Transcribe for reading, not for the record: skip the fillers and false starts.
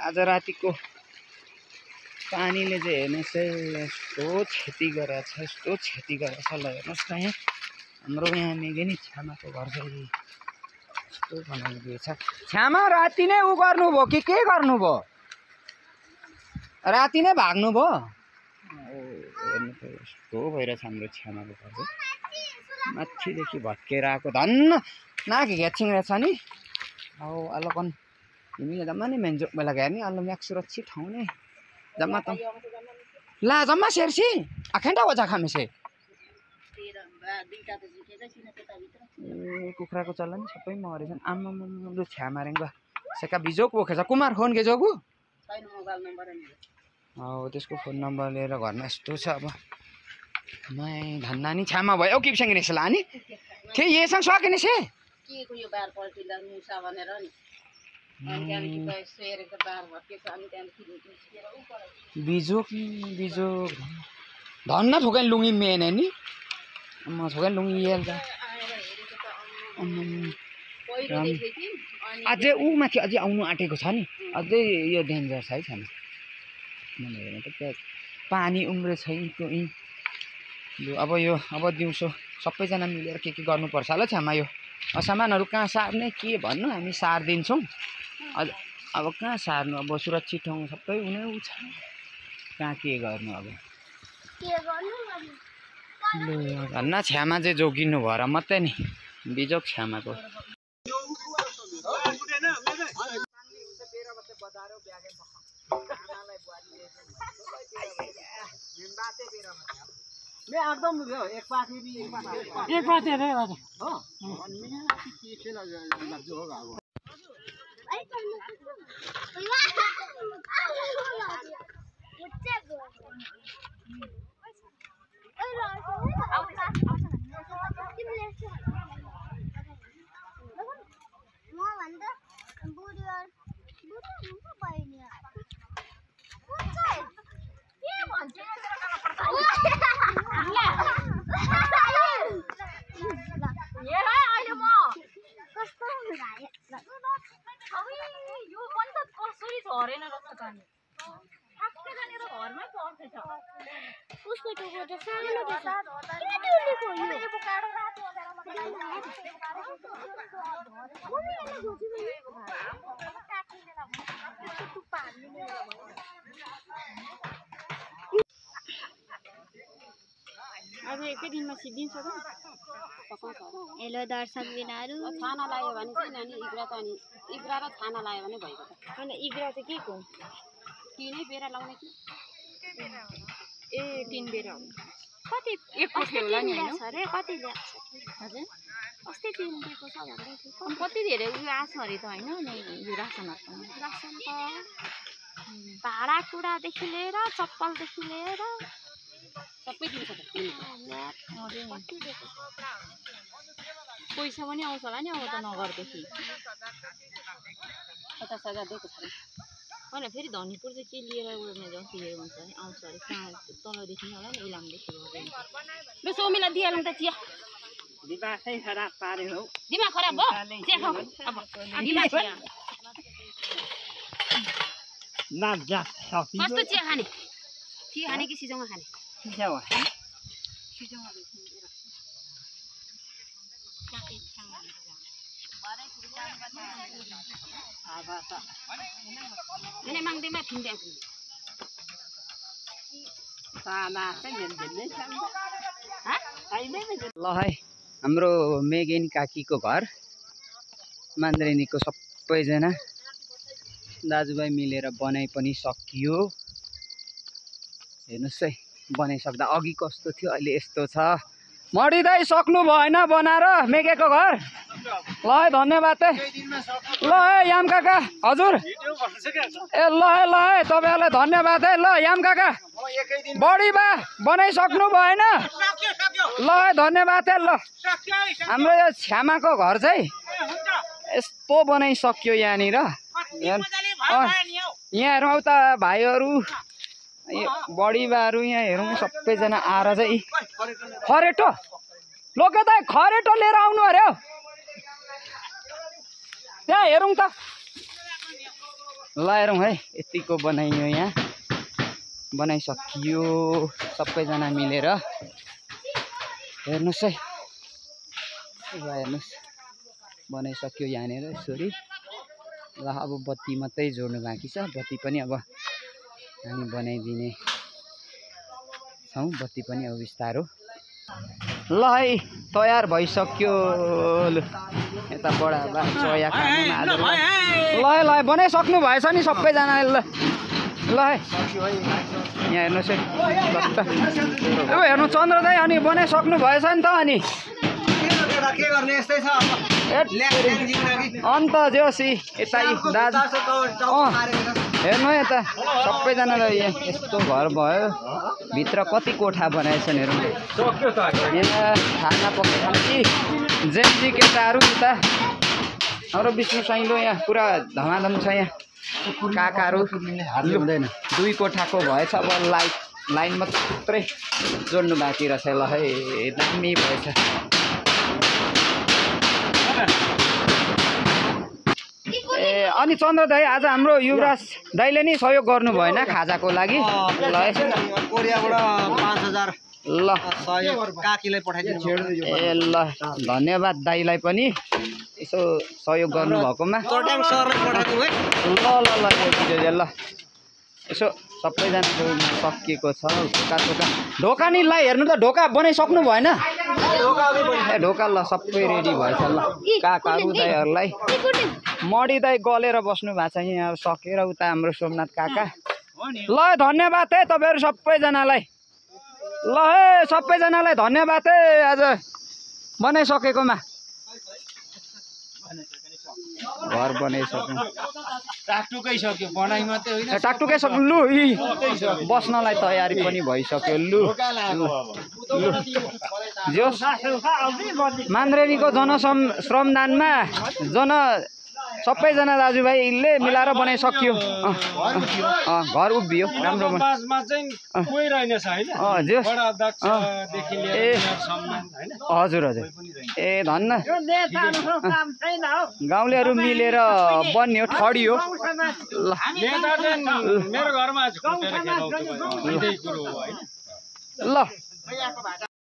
आज रातिको पानीले चाहिँ हेर्नुहोस् है यस्तो क्षति गरेको छ, यस्तो क्षति गरेको छ। ल हेर्नुहोस् न यहाँ हाम्रो यहाँ मेगेनी छ्यामाको घर चाहिँ यस्तो बनाइदिएछ। छ्यामा राति नै उ गर्नुभयो कि के गर्नुभयो? राति नै भाग्नुभयो? हेर्नु त यस्तो भइरहेछ हाम्रो छ्यामाको घर चाहिँ। माथिदेखि भत्केर आएको धन्न नाक घ्याचिङ रहेछ नि। अब अल्लकन तिमीले जम्मा नि मेन्जोक बेला हेर्ने अल्ल म्याक सुरक्षित ठाउँ नै जम्मा त ला जम्मा सेर्सी आखेन्टा हो जाखा में से कुखुराको चल्ला नि सबै मरेछन्। आम्मा लु छ्यामा रेङ्गा सेका बिजोक बोकेछ। कुमार फोन के जोगु हो त्यसको फोन नम्बर लिएर घरमा यस्तो छ। अब मै धन्ना नि छ्यामा भयो कि सँगै नेसला नि के येसँग सकिने से के को यो बार पल्टिला मुसा भनेर नि अनि त्यहाँदेखि त सेरेको बार भत्केछ। अनि त्यहाँदेखि निस्केर उ परे बिजोक बिजोक धन्न ठोकाइ लुङी मेन है नि म ठोकाइ लुङी येल्दा अझै ऊ माथि अझै आउनु आँटेको छ नि। अझै यो डेन्जर छ है छैन मैले हेर्नु त त्यहाँ पानी उम्रेछ यहीँको यहीँ। लु अब यो अब दिउँसो सबैजना मिलेर के गर्नुपर्छ होला छ्यामा। यो सामानहरू कहाँ सार्ने के भन्नु हामी सारिदिन्छौँ। अब कहाँ सार्नु अब सुरक्षित ठाउँ सबै हुने उ छ कहाँ के गर्नु अब धन्न छ्यामा चाहिँ जोगिनु भएर मात्रै नि बिजोक छ्यामाको। आज एकै दिनमा सिद्धिन्छ त हेलो दर्शक बिनाहरू छाना लाग्यो भने चाहिँ नानी इग्रा त अनि इग्रा र छाना लाग्यो भने भइगयो त। अनि इग्रा चाहिँ के को तिनै बेरा लाउने कि ए तीन बेरा हो कति एक कोठे होला नि हैन अरे कति ल्याछ हजुर अस्ति तीन दिएको छ भन्दै थियो। कति धेरै उयो आछ अरे त हैन यो रासनहरुको रासन त भाडा कुडादेखि लिएर चप्पलदेखि लिएर सबै दिन्छ त पैसा पनि आउँछ होला नि अब त नगरदेखि 50,000 दिएको छ होइन। फेरि धनीपुर चाहिँ के लिएर उड्ने जस्तो हुन्छ आउँछ अरे कहाँ तलदेखि होला नि इलामदेखि ल सोमीलाई दिइहालौँ त चिया। दिमागै खराब पार्यो हौ। दिमाग खराब भयो चिया खाऊ अब दिमाग चिया नाक जा कस्तो चिया खाने कि सिजौमा खाने सिजौमा मैंने मांगते मैं फिर देखूँ साना चाहिँ ल है हाम्रो मेगेनी काकीको घर मान्द्रेनीको सबैजना दाजुभाइ मिलेर बनाइ पनि सकियो। हेर्नुहोस् है बनाइसक्दा अघि कस्तो थियो अहिले यस्तो छ। मडी दाइ सक्नु भएन बनाएर मेगेको घर। ल है धन्यवाद है। ल है याम काका हजुर ए ल है तपाईँहरूलाई धन्यवाद है। ल याम काका बढी बा बनाइसक्नु भएन। ल है धन्यवाद है। ल हाम्रो यो छ्यामाको घर चाहिँ यस्तो बनाइसक्यो यहाँनिर। यहाँ हेरौँ त भाइहरू बढीबाहरू यहाँ हेरौँ सबैजना आएर चाहिँ खरेटो लोके त खरेटो लिएर आउनु अरे हौ त्यहाँ हेरौँ त। लायौँ है, यतिको बनाइयो यहाँ, बनाइसकियो सबैजना मिलेर। हेर्नुहोस् है, हेर्नुहोस् बनाइसक्यो यहाँनिर यसरी। ल अब बत्ती मात्रै जोड्नु बाँकी छ, बत्ती पनि अब हामी बनाइदिने छौँ, बत्ती पनि अब बिस्तारो। ल है तयार भइसक्यो। ल यता बडा बा चया खानुमा आज ल ल बनाइसक्नु भएछ नि सबैजनाले। ल ल है यहाँ हेर्नुहोस् है, अब हेर्नु चन्द्र दाइ अनि बनाइसक्नु भएछ नि त। अनि अन्त जोसी यता दाजु हेर्नु है यता सबैजनालाई यस्तो घर भयो, भित्र कति कोठा बनाएछन् हेर्नु। यहाँ खाना पकाउन कि जेन्जी केटाहरू उता हाम्रो विष्णु साइलो यहाँ पुरा धमाधम छ। यहाँ काकाहरू हुँदैन, 2 कोठाको भएछ। अब लाइन मात्रै जोड्नु बाँकी रहेछ। ल है दामी भएछ। ए अनि चन्द्र दाइ आज हाम्रो युवराज दाइले नि सहयोग गर्नु भएन खाजाको लागि। ल कोरियाबाट 5000 ल काकीलाई पठाइदिनु। ए ल धन्यवाद दाइलाई पनि यसो सहयोग गर्नु भएकोमा। चट्याङ सरलाई पठाइदिनु है। ल ल ल ल यसो सबैजनाको सकिएको छ। ढोका नि ल हेर्नु त, ढोका बनाइसक्नु भएन? ए ढोका ल सबै रेडी भएछ। ल काकाहरू दाइहरूलाई मडी दाइ गलेर बस्नु भएको छ यहाँ सकेर। उता हाम्रो सोमनाथ काका। ल धन्यवाद है तपाईँहरू सबैजनालाई। ल है सबैजनालाई धन्यवाद है आज बनाइसकेकोमा। घर बनाइसक्नु टाकटुकै सक्यो, बनाइ मात्रै होइन। टाकटुकै सक्नु। लु यी बस्नलाई तयारी पनि भइसक्यो। लु जोस् मान्द्रेनीको श्रमदानमा सबैजना दाजुभाइले मिलाएर बनाइसक्यो। घर उभियो राम्रो। ए हजुर हजुर ए धन्न गाउँलेहरू मिलेर बन्यो, ठडियो। ल